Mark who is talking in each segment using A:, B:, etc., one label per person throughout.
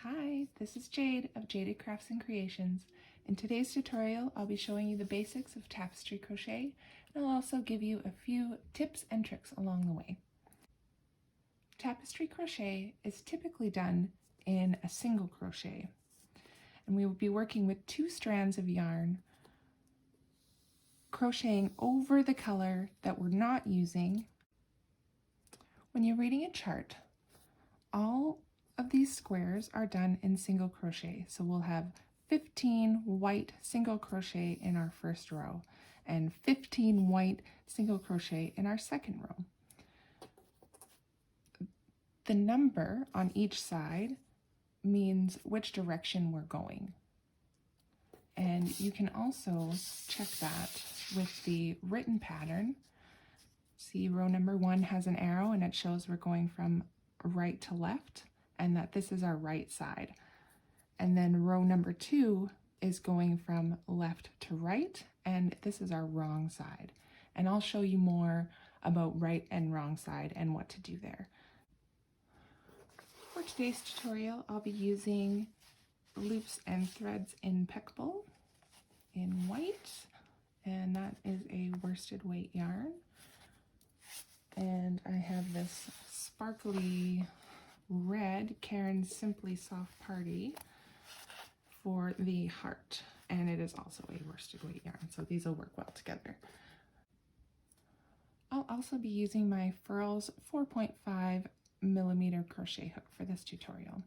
A: Hi, this is Jade of Jaded Crafts and Creations. In today's tutorial, I'll be showing you the basics of tapestry crochet, and I'll also give you a few tips and tricks along the way. Tapestry crochet is typically done in a single crochet, and we will be working with 2 strands of yarn, crocheting over the color that we're not using. When you're reading a chart, all of these squares are done in single crochet. So we'll have 15 white single crochet in our first row and 15 white single crochet in our second row. The number on each side means which direction we're going. And you can also check that with the written pattern. See, row number 1 has an arrow and it shows we're going from right to left, and that this is our right side. And then row number 2 is going from left to right, and this is our wrong side. And I'll show you more about right and wrong side and what to do there. For today's tutorial, I'll be using loops and threads impeccable in white, and that is a worsted weight yarn. And I have this sparkly red Karen's Simply Soft Party for the heart, and it is also a worsted weight yarn, so these will work well together. I'll also be using my Furls 4.5mm crochet hook for this tutorial.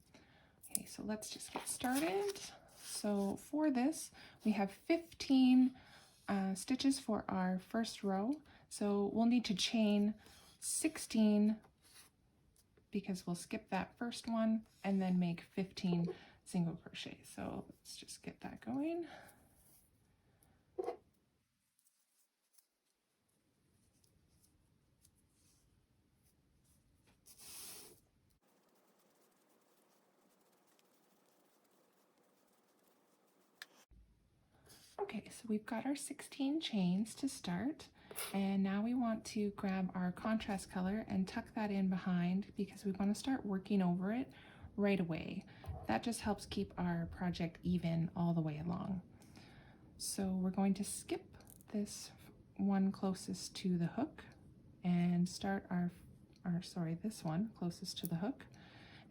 A: Okay, so let's just get started. So for this, we have 15 stitches for our first row, so we'll need to chain 16 because we'll skip that first one and then make 15 single crochet. So let's just get that going. Okay, so we've got our 16 chains to start, and now we want to grab our contrast color and tuck that in behind because we want to start working over it right away. That just helps keep our project even all the way along. So we're going to skip this one closest to the hook and start this one closest to the hook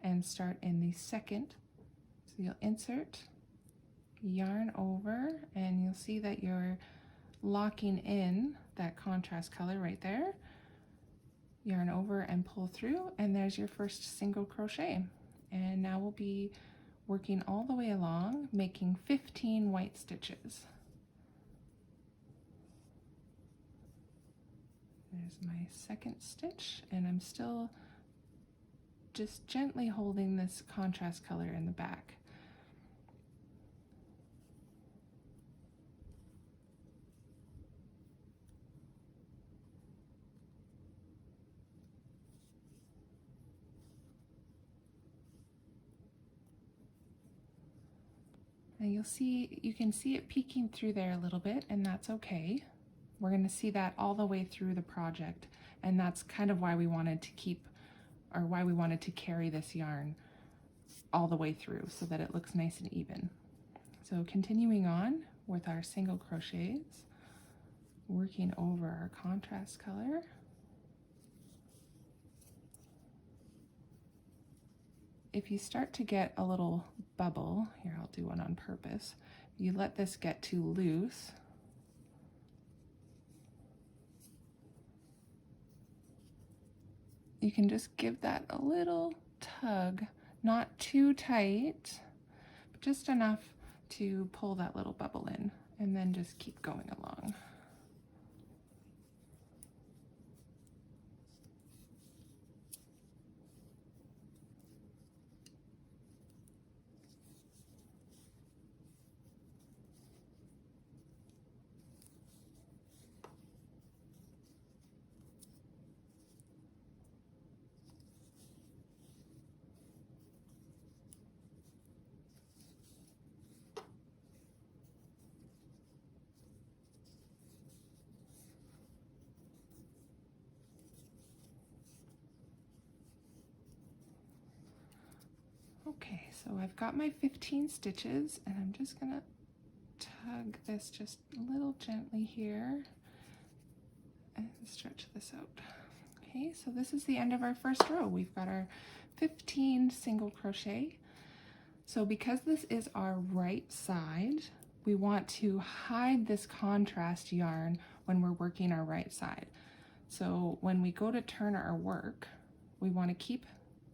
A: and start in the second. So you'll insert, yarn over, and you'll see that you're locking in that contrast color right there. Yarn over and pull through, and there's your first single crochet. And now we'll be working all the way along, making 15 white stitches. There's my second stitch, and I'm still just gently holding this contrast color in the back. And you can see it peeking through there a little bit, and that's okay. We're going to see that all the way through the project, and that's kind of why we wanted to carry this yarn all the way through so that it looks nice and even. So continuing on with our single crochets, working over our contrast color. If you start to get a little bubble, here I'll do one on purpose, you let this get too loose, you can just give that a little tug, not too tight, but just enough to pull that little bubble in, and then just keep going along. Okay, so I've got my 15 stitches and I'm just gonna tug this just a little gently here and stretch this out. Okay, so this is the end of our first row. We've got our 15 single crochet. So because this is our right side, we want to hide this contrast yarn when we're working our right side. So when we go to turn our work, we want to keep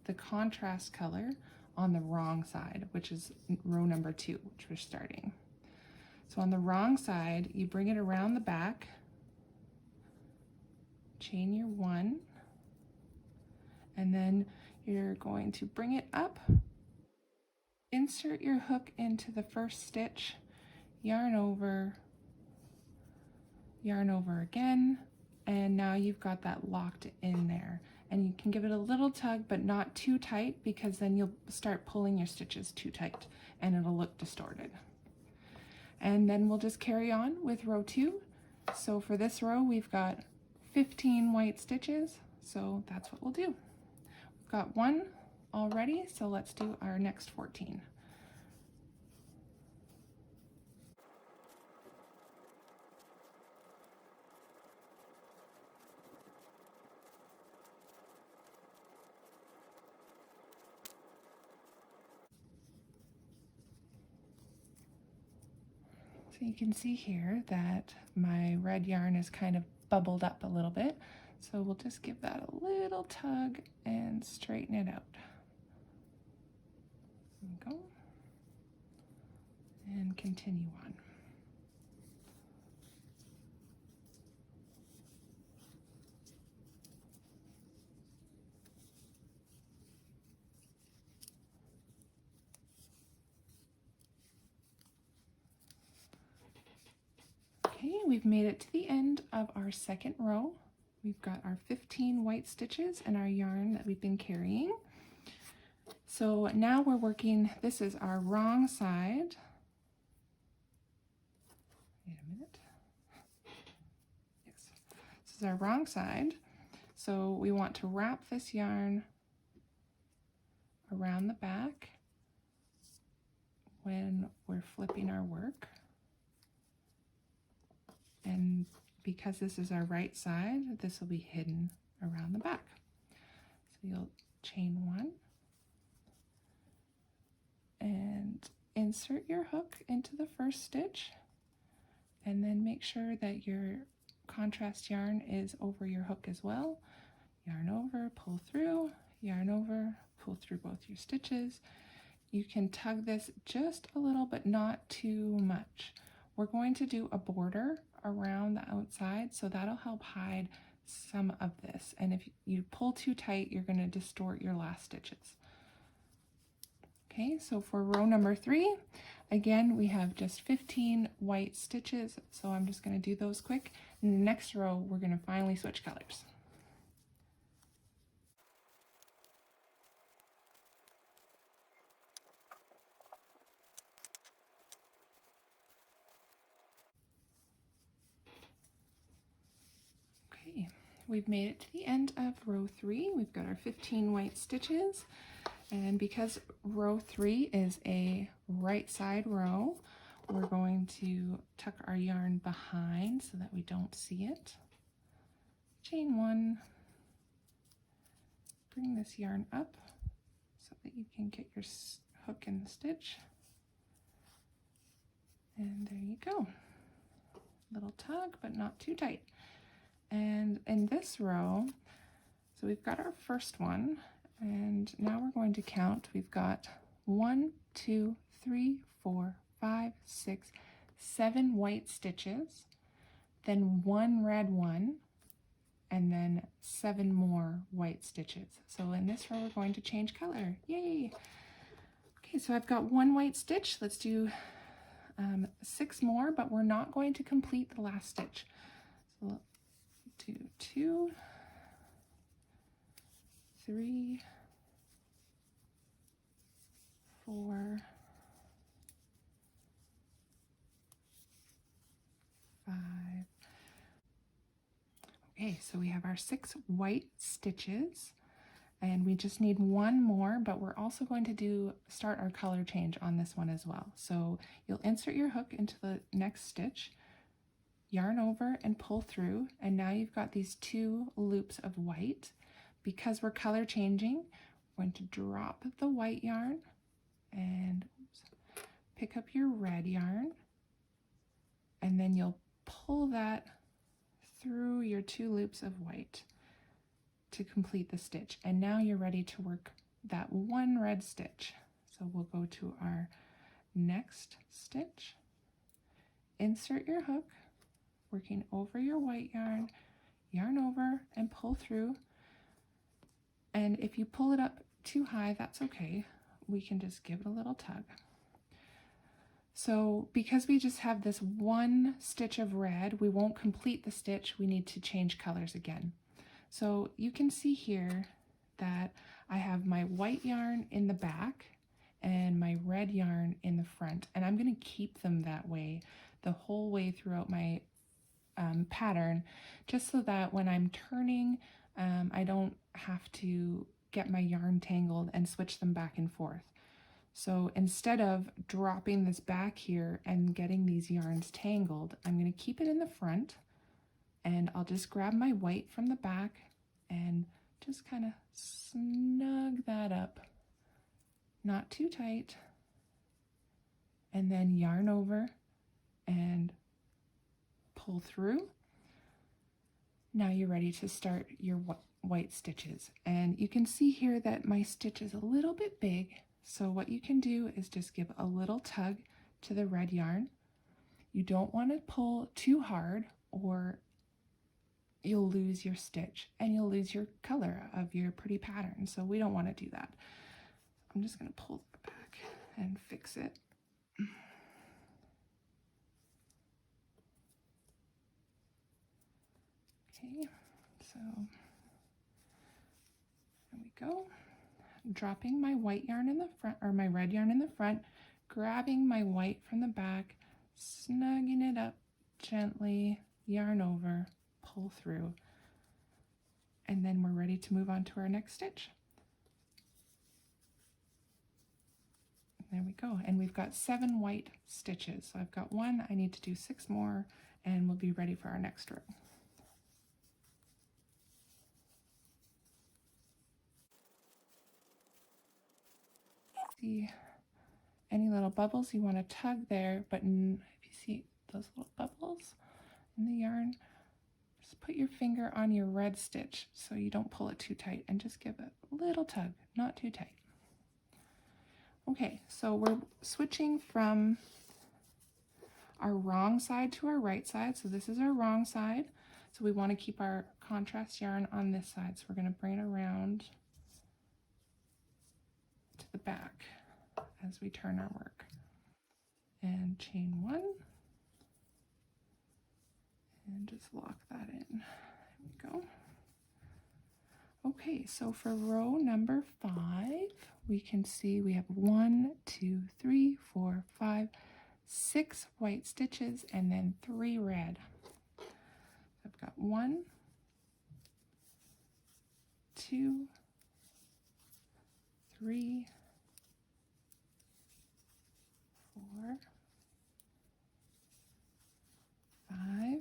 A: the contrast color on the wrong side, which is row number 2, which we're starting. So on the wrong side, you bring it around the back, chain your 1, and then you're going to bring it up, insert your hook into the first stitch, yarn over again, and now you've got that locked in there. And you can give it a little tug, but not too tight, because then you'll start pulling your stitches too tight and it'll look distorted. And then we'll just carry on with row 2. So for this row, we've got 15 white stitches, so that's what we'll do. We've got 1 already, so let's do our next 14. So you can see here that my red yarn is kind of bubbled up a little bit. So we'll just give that a little tug and straighten it out. There we go. And continue on. Okay, we've made it to the end of our second row. We've got our 15 white stitches and our yarn that we've been carrying. So now we're working, this is our wrong side. Wait a minute. Yes, this is our wrong side. So we want to wrap this yarn around the back when we're flipping our work. And because this is our right side, this will be hidden around the back. So you'll chain 1 and insert your hook into the first stitch, and then make sure that your contrast yarn is over your hook as well. Yarn over, pull through, yarn over, pull through both your stitches. You can tug this just a little, but not too much. We're going to do a border around the outside, so that'll help hide some of this. And if you pull too tight, you're going to distort your last stitches. Okay, so for row number 3, again, we have just 15 white stitches, so I'm just going to do those quick. In the next row, we're going to finally switch colors. Okay, we've made it to the end of row 3. We've got our 15 white stitches, and because row 3 is a right side row, we're going to tuck our yarn behind so that we don't see it. Chain 1, bring this yarn up so that you can get your hook in the stitch, and there you go. Little tug, but not too tight. And in this row, so we've got our first one, and now we're going to count. We've got 1, 2, 3, 4, 5, 6, 7 white stitches, then 1 red one, and then 7 more white stitches. So in this row, we're going to change color. Yay! Okay, so I've got 1 white stitch. Let's do 6 more, but we're not going to complete the last stitch. So we'll do 2, 3, 4, 5. Okay, so we have our 6 white stitches, And we just need one more, but we're also going to start our color change on this one as well. So you'll insert your hook into the next stitch, yarn over and pull through, and now you've got these 2 loops of white. Because we're color changing, we're going to drop the white yarn and pick up your red yarn, and then you'll pull that through your 2 loops of white to complete the stitch. And now you're ready to work that 1 red stitch. So we'll go to our next stitch, insert your hook, working over your white yarn, yarn over and pull through. And if you pull it up too high, that's okay. We can just give it a little tug. So because we just have this 1 stitch of red, we won't complete the stitch. We need to change colors again. So you can see here that I have my white yarn in the back and my red yarn in the front, and I'm going to keep them that way the whole way throughout my pattern, just so that when I'm turning, I don't have to get my yarn tangled and switch them back and forth. So instead of dropping this back here and getting these yarns tangled, I'm going to keep it in the front, and I'll just grab my white from the back and just kind of snug that up, not too tight, and then yarn over and pull through. Now you're ready to start your white stitches, and you can see here that my stitch is a little bit big. So what you can do is just give a little tug to the red yarn. You don't want to pull too hard or you'll lose your stitch and you'll lose your color of your pretty pattern. So we don't want to do that. I'm just going to pull it back and fix it. Okay, so there we go. Dropping my white yarn in the front, or my red yarn in the front, grabbing my white from the back, snugging it up gently, yarn over, pull through, and then we're ready to move on to our next stitch. There we go, and we've got 7 white stitches. So I've got 1, I need to do 6 more, and we'll be ready for our next row. See any little bubbles, you want to tug there, but if you see those little bubbles in the yarn, just put your finger on your red stitch so you don't pull it too tight, and just give it a little tug, not too tight. Okay, so we're switching from our wrong side to our right side. So this is our wrong side. So we want to keep our contrast yarn on this side. So we're going to bring it around to the back as we turn our work. And chain 1. And just lock that in. There we go. Okay, so for row number 5, we can see we have 1, 2, 3, 4, 5, 6 white stitches and then 3 red. I've got 1, 2, 3, 4, 5,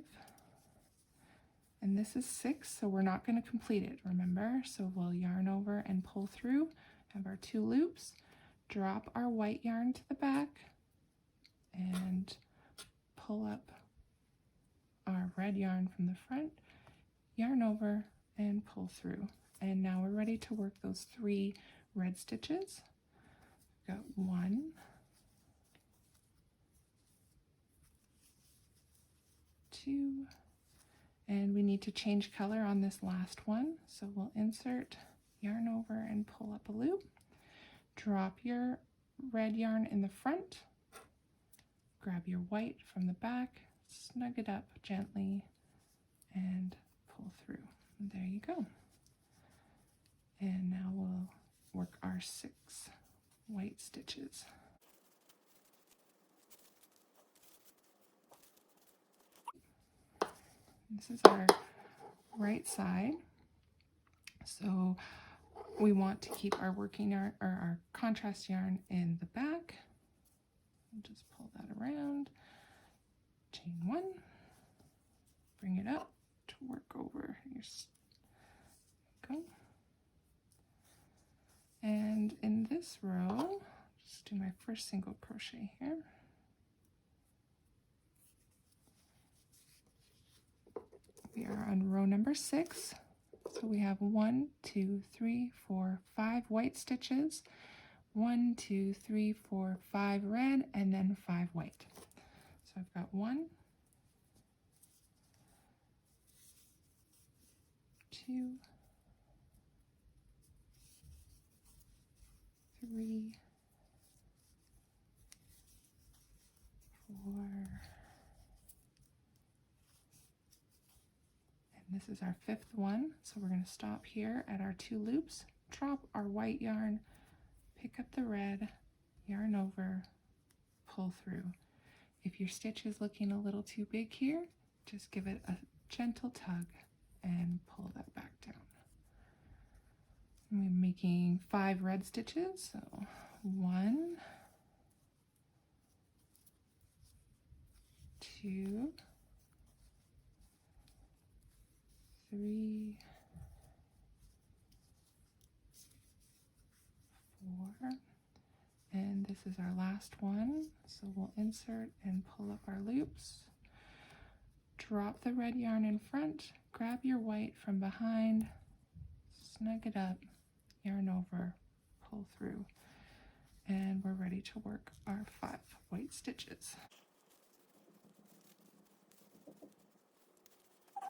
A: and this is 6, so we're not going to complete it, remember? So we'll yarn over and pull through, have our 2 loops, drop our white yarn to the back, and pull up our red yarn from the front, yarn over and pull through. And now we're ready to work those 3 red stitches. We've got 1, 2, and we need to change color on this last one. So we'll insert, yarn over and pull up a loop, drop your red yarn in the front, grab your white from the back, snug it up gently, and pull through. And there you go. And now we'll work our 6 white stitches. This is our right side. So we want to keep our working yarn or our contrast yarn in the back. I'll just pull that around, chain 1, bring it up to work over your go. And in this row, just do my first single crochet here. We are on row number 6. So we have 1, 2, 3, 4, 5 white stitches, 1, 2, 3, 4, 5 red, and then 5 white. So I've got 1, 2, 3, 4, and this is our 5th one. So we're going to stop here at our 2 loops, drop our white yarn, pick up the red, yarn over, pull through. If your stitch is looking a little too big here, just give it a gentle tug and pull that back down. And we're making 5 red stitches, so 1, 2, 3, 4, and this is our last one, so we'll insert and pull up our loops, drop the red yarn in front, grab your white from behind, snug it up, yarn over, pull through, and we're ready to work our 5 white stitches.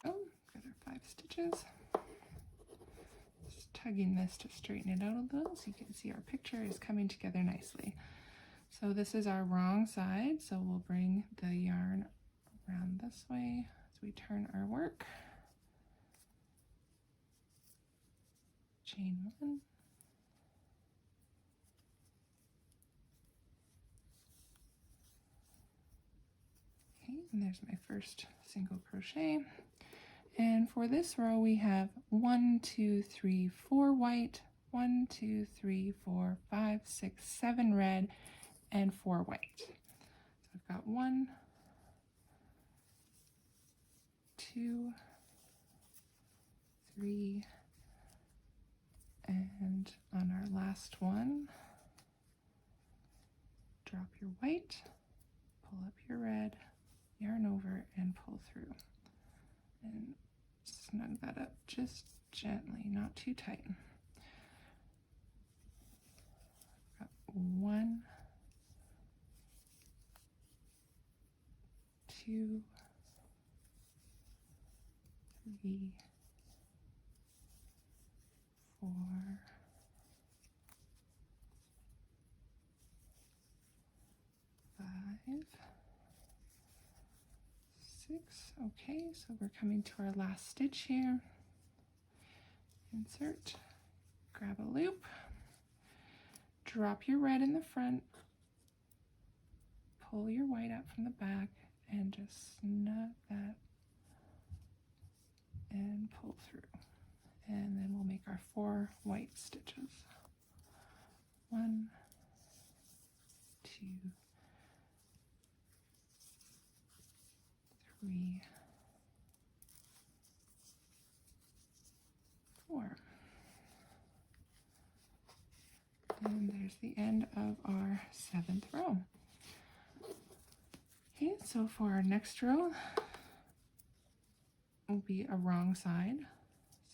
A: Oh, got our 5 stitches. Just tugging this to straighten it out a little so you can see our picture is coming together nicely. So this is our wrong side, so we'll bring the yarn around this way as we turn our work. Chain 1. Okay, and there's my first single crochet. And for this row we have 1, 2, 3, 4 white, 1, 2, 3, 4, 5, 6, 7 red, and 4 white. So I've got 1, 2, 3, and on our last one, drop your white, pull up your red, yarn over, and pull through. And snug that up just gently, not too tight. Got 1, 2, 3, 4, 5, 6. Okay, so we're coming to our last stitch here. Insert, grab a loop, drop your red in the front, pull your white up from the back, and just snug that and pull through. And then we'll make our 4 white stitches. 1, 2, 3, 4. And there's the end of our 7th row. Okay, so for our next row, will be a wrong side.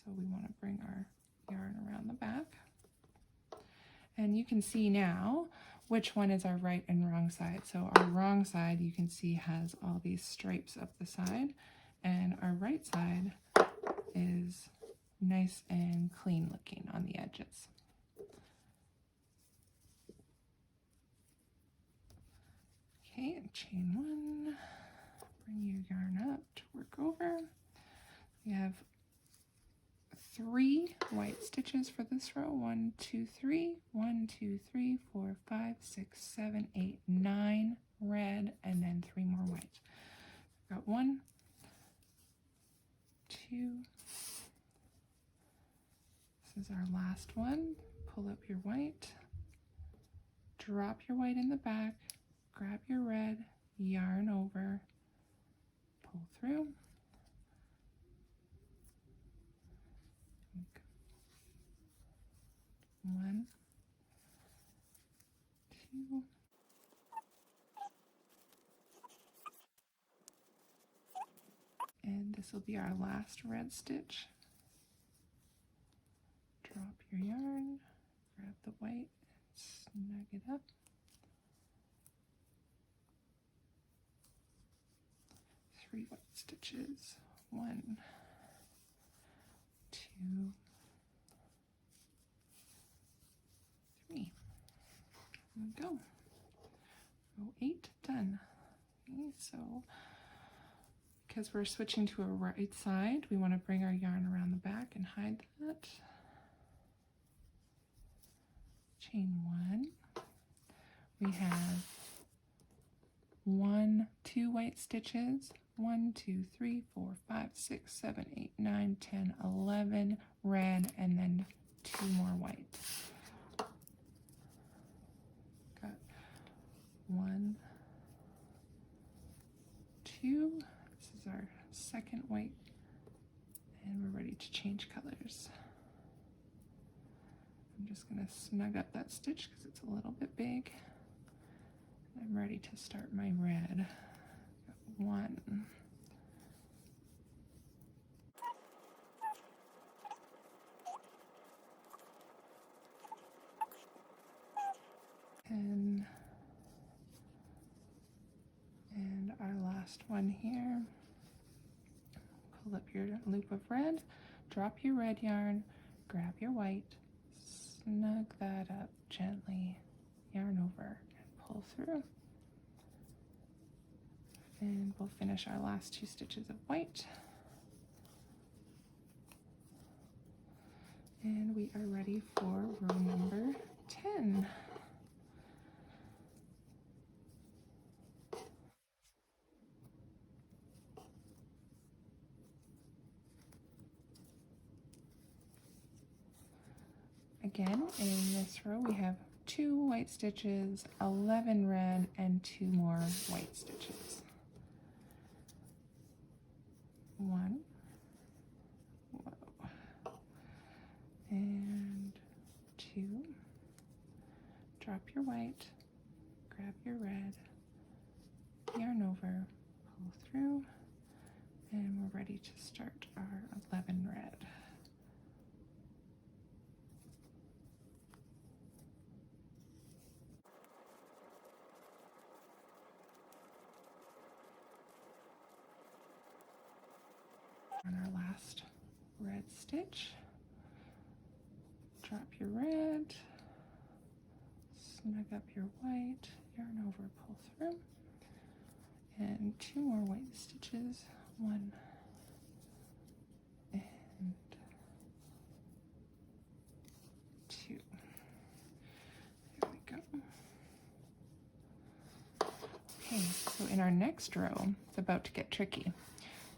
A: So we want to bring our yarn around the back. And you can see now which one is our right and wrong side. So our wrong side, you can see, has all these stripes up the side, and our right side is nice and clean looking on the edges. Okay, and chain 1, bring your yarn up to work over. We have 3 white stitches for this row. 1, 2, 3, 1, 2, 3, 4, 5, 6, 7, 8, 9 red, and then 3 more white. I've got 1, 2, This is our last one. Pull up your white, drop your white in the back, grab your red, yarn over, pull through. One, two, and this will be our last red stitch. Drop your yarn, grab the white, snug it up. Three white stitches. 1, 2, 3. There we go. Row 8 done. Okay, so because we're switching to a right side, we want to bring our yarn around the back and hide that. Chain 1. We have 2 white stitches. 1, 2, 3, 4, 5, 6, 7, 8, 9, 10, 11 red, and then 2 more white. Got 1, 2. This is our second white, and we're ready to change colors. I'm just going to snug up that stitch because it's a little bit big. I'm ready to start my red. 1. And our last one here. Pull up your loop of red, drop your red yarn, grab your white, snug that up gently, yarn over, and pull through. And we'll finish our last 2 stitches of white. And we are ready for row number 10. Again, in this row we have 2 white stitches, 11 red, and 2 more white stitches. 1, whoa, and 2, drop your white, grab your red, yarn over, pull through, and we're ready to start our 11 red. On our last red stitch, drop your red, snug up your white, yarn over, pull through, and 2 more white stitches, 1 and 2. There we go. Okay, so in our next row, it's about to get tricky.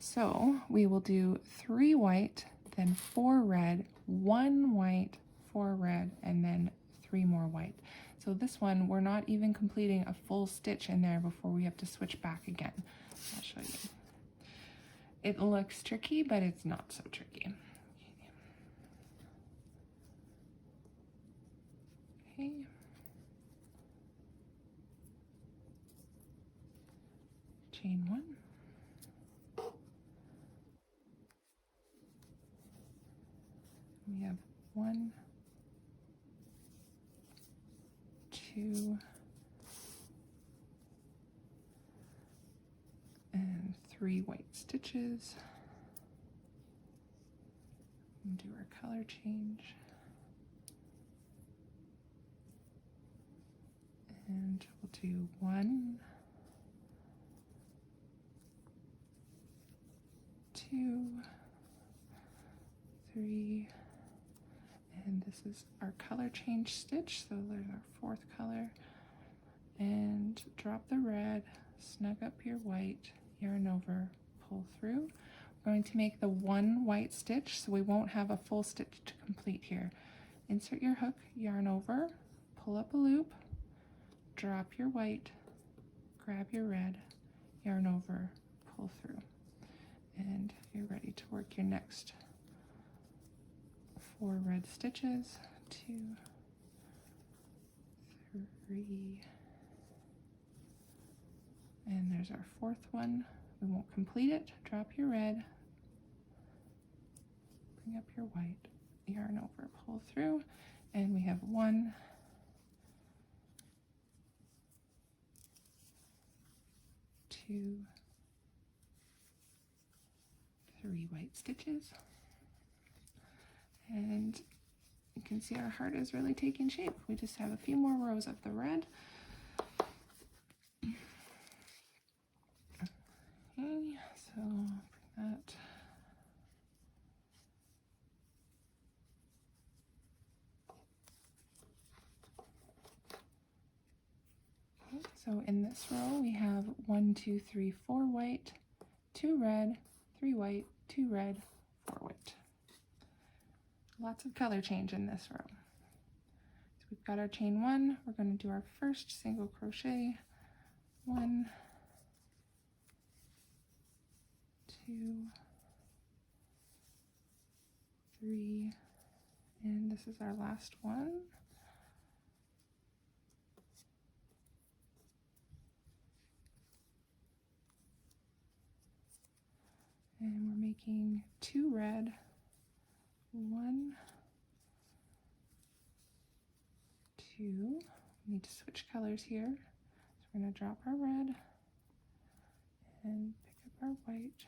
A: So we will do 3 white, then 4 red, 1 white, 4 red, and then 3 more white. So this one, we're not even completing a full stitch in there before we have to switch back again. I'll show you. It looks tricky, but it's not so tricky. Okay. Chain 1. We have 1, 2, and 3 white stitches. And do our color change. And we'll do 1, 2, 3, and this is our color change stitch, so there's our 4th color. And drop the red, snug up your white, yarn over, pull through. We're going to make the one white stitch, so we won't have a full stitch to complete here. Insert your hook, yarn over, pull up a loop, drop your white, grab your red, yarn over, pull through, and you're ready to work your next 4 red stitches. 2, 3, and there's our 4th one. We won't complete it. Drop your red, bring up your white, yarn over, pull through, and we have 1, 2, 3 white stitches, and you can see our heart is really taking shape. We just have a few more rows of the red. Okay, so bring that. Okay, so in this row we have 1, 2, 3, 4 white, 2 red, 3 white, 2 red, 4 white. Lots of color change in this row. So we've got our chain 1. We're going to do our first single crochet. 1, 2, 3, and this is our last one. And we're making 2 red, 1, 2. We need to switch colors here. So we're going to drop our red and pick up our white,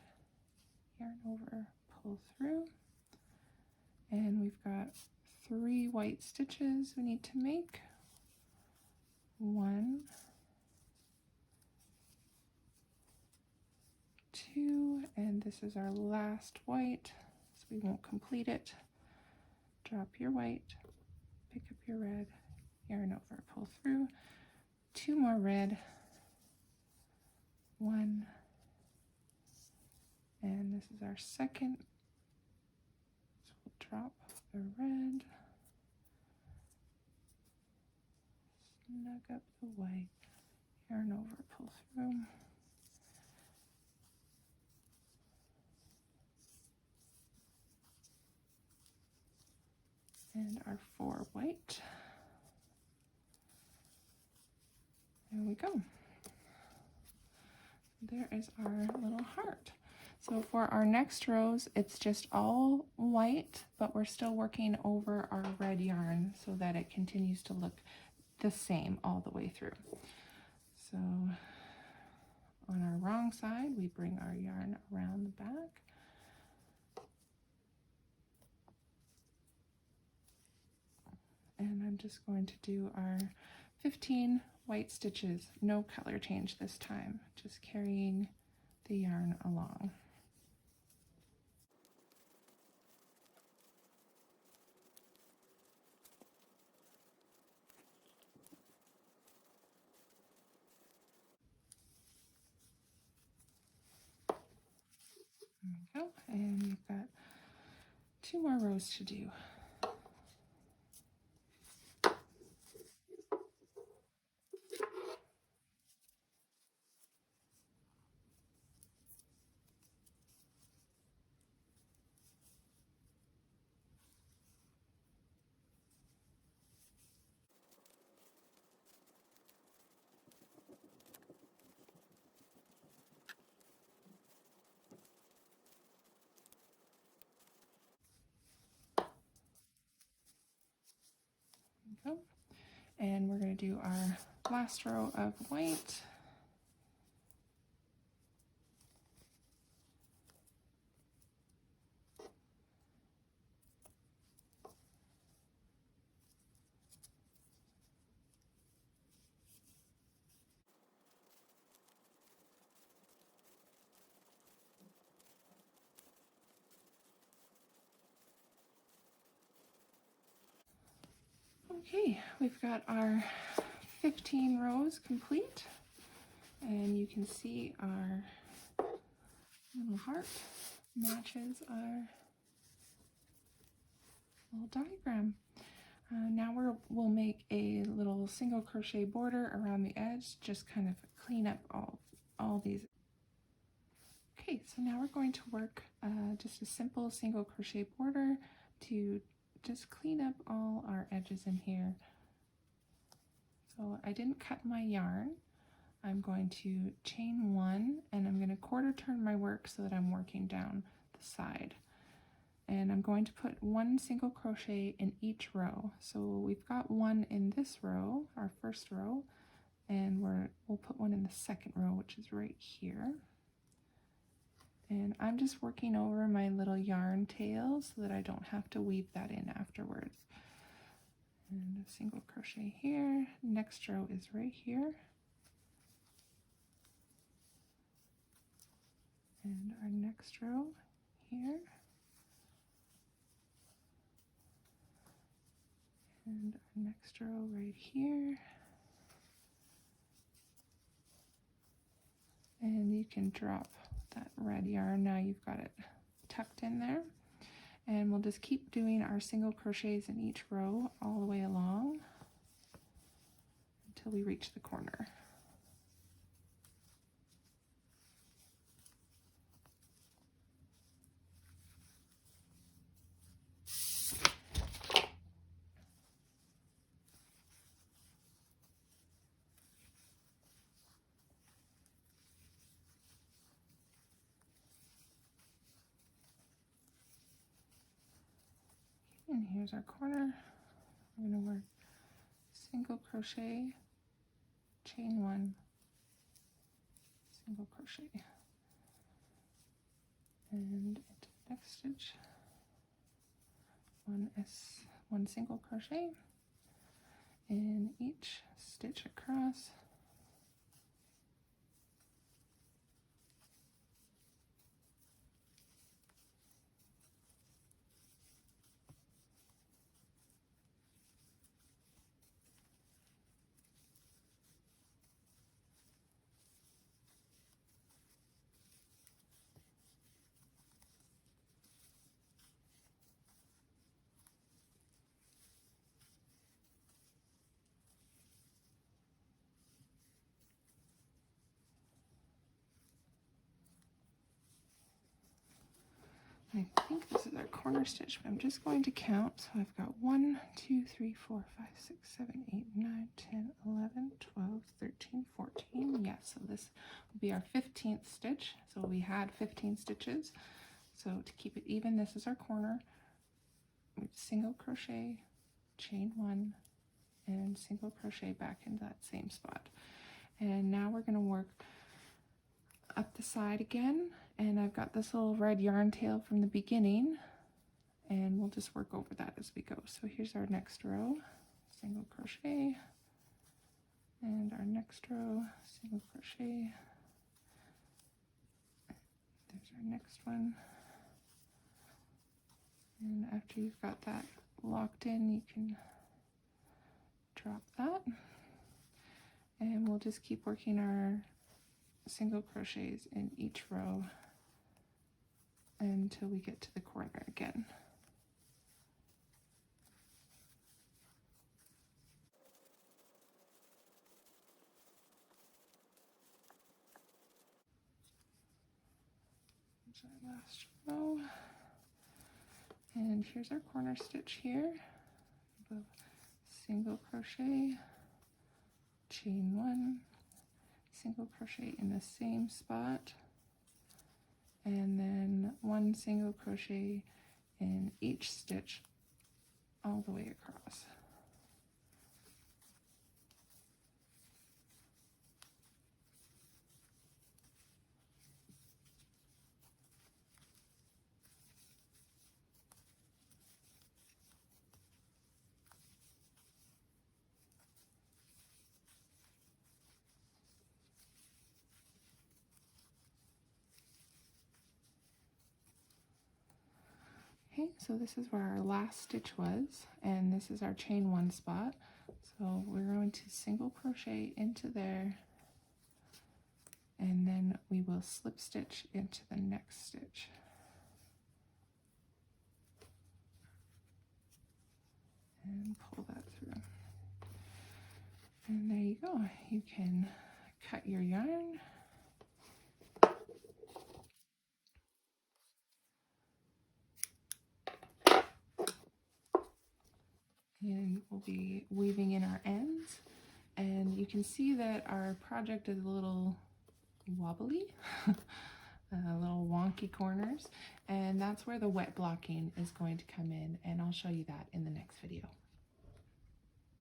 A: yarn over, pull through, and we've got 3 white stitches we need to make. 1, 2, and this is our last white, so we won't complete it. Drop your white, pick up your red, yarn over, pull through, 2 more red, 1, and this is our second, so we'll drop the red, snug up the white, yarn over, pull through, and our 4 white. There we go. There is our little heart. So for our next rows, it's just all white, but we're still working over our red yarn so that it continues to look the same all the way through. So on our wrong side, we bring our yarn around the back. And I'm just going to do our 15 white stitches, no color change this time, just carrying the yarn along. There we go, and we've got 2 more rows to do. Go. And we're going to do our last row of white. Okay, we've got our 15 rows complete, and you can see our little heart. matches our little diagram. Now we'll make a little single crochet border around the edge, just kind of clean up all these. Okay, so now we're going to work just a simple single crochet border to just clean up all our edges in here. So I didn't cut my yarn. I'm going to chain one, and I'm going to quarter turn my work so that I'm working down the side. And I'm going to put one single crochet in each row. So we've got one in this row, our first row, and we'll put one in the second row, which is right here. And I'm just working over my little yarn tail so that I don't have to weave that in afterwards. And a single crochet here. Next row is right here. And our next row here. And our next row right here. And you can drop that red yarn. Now you've got it tucked in there. And we'll just keep doing our single crochets in each row all the way along until we reach the corner. And here's our corner. We're going to work single crochet, chain one, single crochet, and into the next stitch, one single crochet in each stitch across. I think this is our corner stitch, but I'm just going to count. So I've got 1, 2, 3, 4, 5, 6, 7, 8, 9, 10, 11, 12, 13, 14. Yes, so this will be our 15th stitch. So we had 15 stitches. So to keep it even, this is our corner. Single crochet, chain one, and single crochet back into that same spot. And now we're going to work up the side again, and I've got this little red yarn tail from the beginning, and we'll just work over that as we go. So here's our next row, single crochet, and our next row, single crochet. There's our next one, and after you've got that locked in, you can drop that, and we'll just keep working our single crochets in each row until we get to the corner again. Here's our last row, and here's our corner stitch here. Single crochet, chain one, single crochet in the same spot, and then one single crochet in each stitch all the way across. Okay, so this is where our last stitch was, and this is our chain one spot. So we're going to single crochet into there, and then we will slip stitch into the next stitch. and pull that through. And there you go. You can cut your yarn. And we'll be weaving in our ends. And you can see that our project is a little wobbly, little wonky corners. And that's where the wet blocking is going to come in. And I'll show you that in the next video.